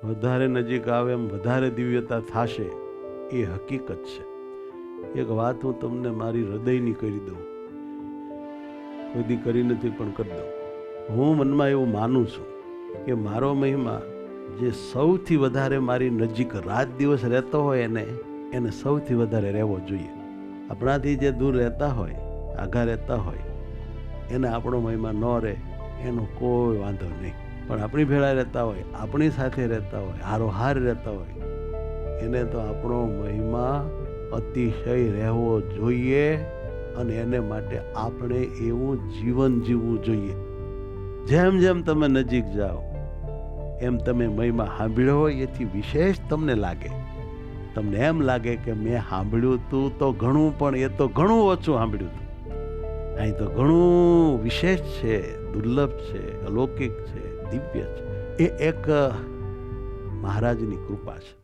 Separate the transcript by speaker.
Speaker 1: વધારે નજીક આવે એમ વધારે દિવ્યતા થશે, એ હકીકત છે. એક વાત હું તમને મારી હૃદયની કરી દઉં, કોઈ દી કરી નથી પણ કરી દઉં. હું મનમાં એવું માનું છું કે મારો મહિમા જે સૌથી વધારે મારી નજીક રાત દિવસ રહેતો હોય એને સૌથી વધારે રહેવો જોઈએ. આપણાથી જે દૂર રહેતા હોય, આઘા રહેતા હોય, એને આપણો મહિમા ન રહે એનો કોઈ વાંધો નહીં. પણ આપણી ભેળા રહેતા હોય, આપણી સાથે રહેતા હોય, હારોહાર રહેતા હોય, એને તો આપણો મહિમા અતિશય રહેવો જોઈએ. અને એને માટે આપણે એવું જીવન જીવવું જોઈએ. જેમ જેમ તમે નજીક જાઓ એમ તમે મહિમા સાંભળ્યો હોય એથી વિશેષ તમને લાગે. તમને એમ લાગે કે મેં સાંભળ્યું હતું તો ઘણું, પણ એ તો ઘણું ઓછું સાંભળ્યું હતું. અહીં તો ઘણું વિશેષ છે, દુર્લભ છે, અલૌકિક છે, દિવ્ય છે. એ એક મહારાજની કૃપા છે.